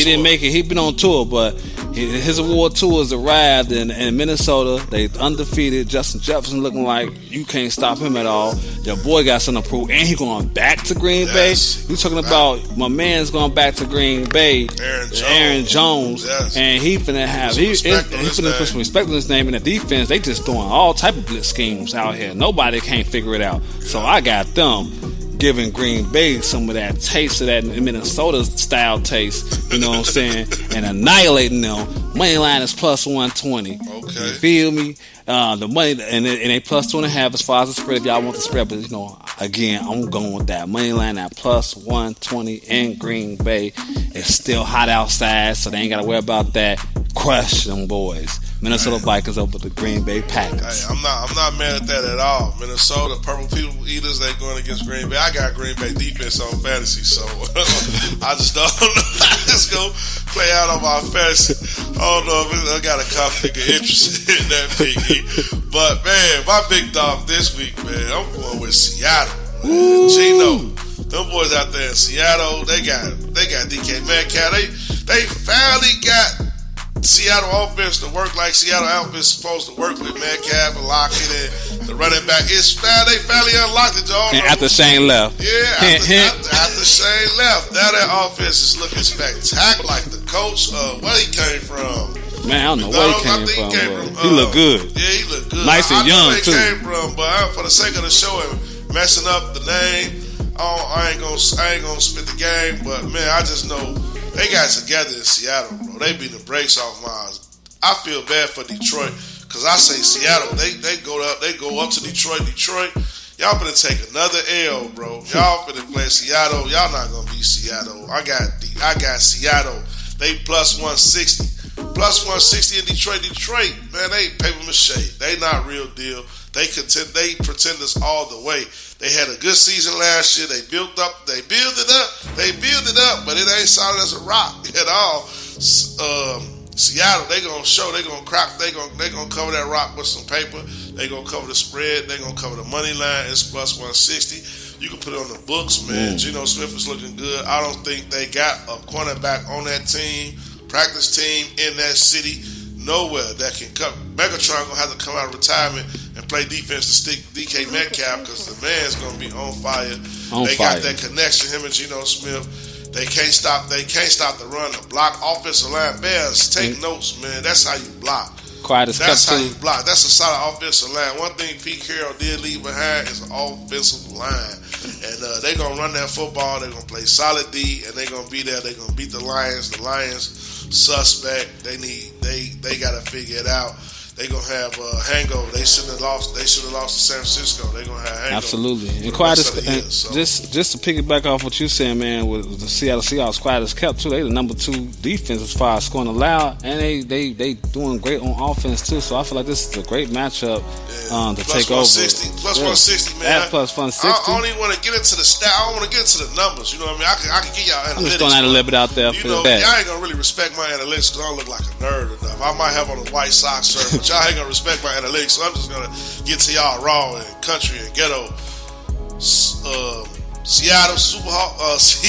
didn't make it. He been on tour, but his award tours arrived in Minnesota. They undefeated. Justin Jefferson looking like you can't stop him at all. Your boy got something to prove, and he going back to Green Bay. You talking about my man's going back to Green Bay, Aaron Jones, and he finna put some respect on his name. In the defense, they just doing all type of blitz schemes out here. Nobody can't figure it out. So I got them giving Green Bay some of that taste of that Minnesota style taste, you know what I'm saying, and annihilating them. Money line is plus 120. Okay. You feel me? The money and they plus 2.5 as far as the spread. If y'all want the spread, but you know, again, I'm going with that money line at plus 120 in Green Bay. It's still hot outside, so they ain't gotta worry about that. Crush them boys. Minnesota Vikings over the Green Bay Packers. Hey, I'm not mad at that at all. Minnesota Purple People Eaters, they going against Green Bay. I got Green Bay defense on fantasy, so I just don't know. I just go play out on my fantasy. I don't know if I got a conflict of interest in that pick. But man, my big dog this week, man, I'm going with Seattle. Gino, them boys out there in Seattle, they got DK Metcalf. They finally got Seattle offense to work like Seattle offense is supposed to work with Metcalf and Lockett and the running back. They finally unlocked it, y'all. And after Shane left. Yeah, after Shane left. Now that offense is looking spectacular. Like the coach, where he came from. Man, I don't know where he came from. He looked good. Yeah, he looked good. Nice and young, too. I know where he came from, but for the sake of the show and messing up the name, I ain't gonna spit the game, but man, I just know they got together in Seattle, bro. They beat the brakes off mine. I feel bad for Detroit because I say Seattle. They go up to Detroit. Y'all finna take another L, bro. Y'all finna play Seattle. Y'all not gonna beat Seattle. I got Seattle. They plus 160. Plus 160 in Detroit. Detroit, man, they paper mache. They not real deal. They pretenders all the way. They had a good season last year. They built it up, but it ain't solid as a rock at all. Seattle, they gonna show, they gonna crack, they gonna cover that rock with some paper. They gonna cover the spread. They gonna cover the money line. It's plus 160. You can put it on the books, man. Geno Smith is looking good. I don't think they got a cornerback on that team, practice team in that city. Nowhere that can come. Megatron gonna have to come out of retirement and play defense to stick DK Metcalf because the man's gonna be on fire. They got that connection, him and Geno Smith. They can't stop the run, the block, offensive line. Bears, take notes, man. That's how you block. That's how you block. That's a solid offensive line. One thing Pete Carroll did leave behind is an offensive line. And they're going to run that football. They're going to play solid D, and they're going to be there. They're going to beat the Lions. The Lions, suspect. They got to figure it out. They're going to have a hangover. They shouldn't have lost to San Francisco. They're going to have a hangover. Absolutely. And quiet as just to piggyback off what you're saying, man, with the Seattle Seahawks, quiet as kept, too. They the number 2 defense as far as scoring allowed, and they doing great on offense, too. So I feel like this is a great matchup to take over. Plus 160, man. At plus 160. I don't even want to get into the stat. I don't want to get into the numbers. You know what I mean? I can give y'all analytics. I'm just throwing out a little bit out there for that. Y'all ain't going to really respect my analytics because I don't look like a nerd enough. I might have on a White Sox shirt, but y'all ain't going to respect my analytics, so I'm just going to get to y'all raw and country and ghetto. Seattle Seahawks,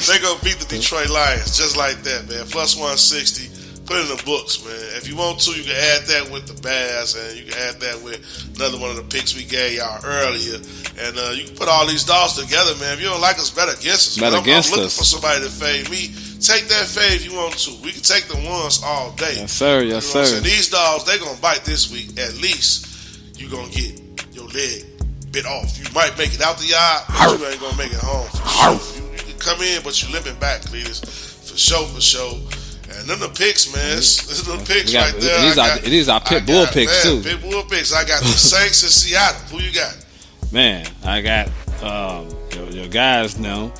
they're going to beat the Detroit Lions just like that, man. Plus 160. Put it in the books, man. If you want to, you can add that with the Bears, and you can add that with another one of the picks we gave y'all earlier. And you can put all these dogs together, man. If you don't like us, bet against us. I'm looking for somebody to fade me. Take that fade if you want to. We can take the ones all day. Yes, sir. Yes, sir. So these dogs, they're going to bite this week. At least you're going to get your leg bit off. You might make it out the yard, but you ain't going to make it home. For sure. You can come in, but you limping back, Cletus. For sure. And then the picks, man. This are the picks right there. These are pit bull picks, too. Pit bull picks. I got the Saints in Seattle. Who you got? Man, I got your guys now.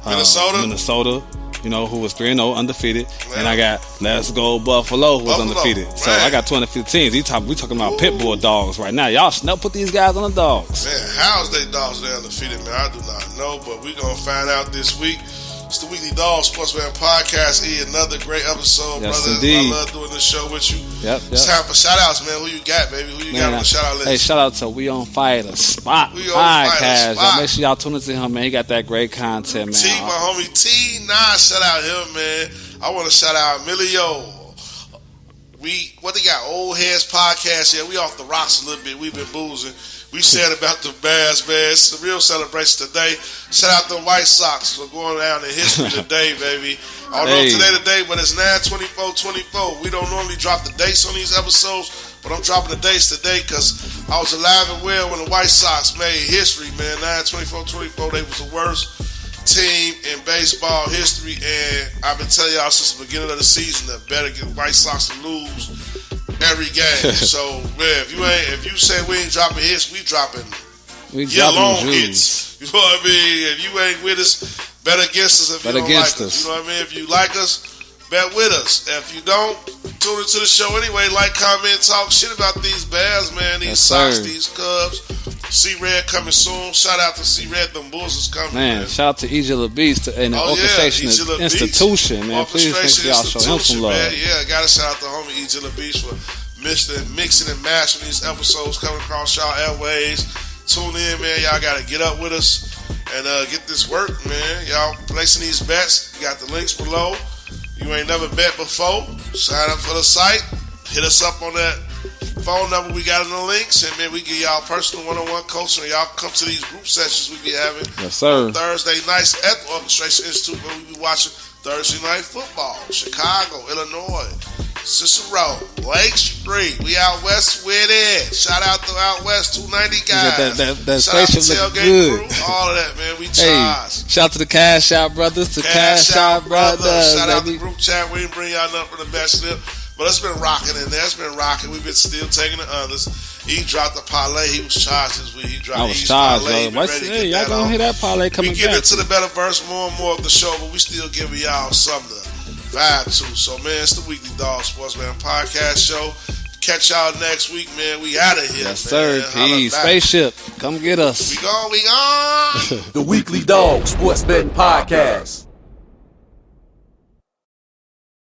Minnesota. you know, who was 3-0 undefeated, and I got Let's Go Buffalo, who was undefeated. So I got 2 undefeated teams. We talking about pit bull dogs right now. Y'all should never put these guys on the dogs. Man, how's they dogs there undefeated, man? I do not know, but we're gonna find out this week. It's the Weekly Dog Sportsman Podcast. Another great episode, yes, brother. Indeed. I love doing this show with you. Yep. It's time for shout outs, man. Who you got, baby? Who you got on the shout out list? Hey, shout out to We On Fire the Spot podcast. Y'all make sure y'all tune into him, man. He got that great content, man. T, my homie T9, shout out him, man. I want to shout out Emilio. What they got? Old Heads Podcast. Yeah, we off the rocks a little bit. We've been boozing. We said about the Bears, man. It's the real celebration today. Shout out the White Sox for going down in history today, baby. I don't know today, but it's 9/24/24. We don't normally drop the dates on these episodes, but I'm dropping the dates today because I was alive and well when the White Sox made history, man. 9/24/24, they was the worst team in baseball history, and I've been telling y'all since the beginning of the season that better get White Sox to lose every game. So, man, if you say we ain't dropping hits, we dropping year-long hits. You know what I mean? If you ain't with us, bet against us. If you don't like us, you know what I mean? If you like us, bet with us. If you don't, tune into the show anyway. Like, comment, talk shit about these Bears, man. These Sox, these Cubs. C-Red coming soon. Shout out to C-Red. Them Bulls is coming, man. Shout out to Wnba and the Orchestration Institution, man. Please make sure y'all show him some love. Man. Yeah, gotta shout out to homie Wnba for mixing and mashing these episodes coming across y'all airways. Tune in, man. Y'all gotta get up with us and get this work, man. Y'all placing these bets. You got the links below. You ain't never bet before. Sign up for the site. Hit us up on that phone number we got in the links, and man, we give y'all personal one-on-one coaching, and y'all come to these group sessions we be having on Thursday nights at the Orchestration Institute, where we be watching Thursday night football. Chicago, Illinois, Cicero, Lake Street. We out west with it. Shout out to out west 290 guys. That shout out to Tailgate Crew. All of that, man. We charge. Shout out to the Cash Out Brothers. Cash Out Brothers. Shout out to the group chat. We didn't bring y'all nothing from the best slip. But it's been rocking in there. It's been rocking. We've been still taking the others. He dropped the parlay. He was charged this week. He dropped I was charged, bro. Y'all gonna hear that parlay coming back. We get into the Betaverse more and more of the show, but we still giving y'all something to vibe to. So, man, it's the Weekly Dog Sportsman Podcast Show. Catch y'all next week, man. We out of here, yes, man. Sir. Peace. Spaceship. Come get us. We gone. The Weekly Dog Sports Betting Podcast.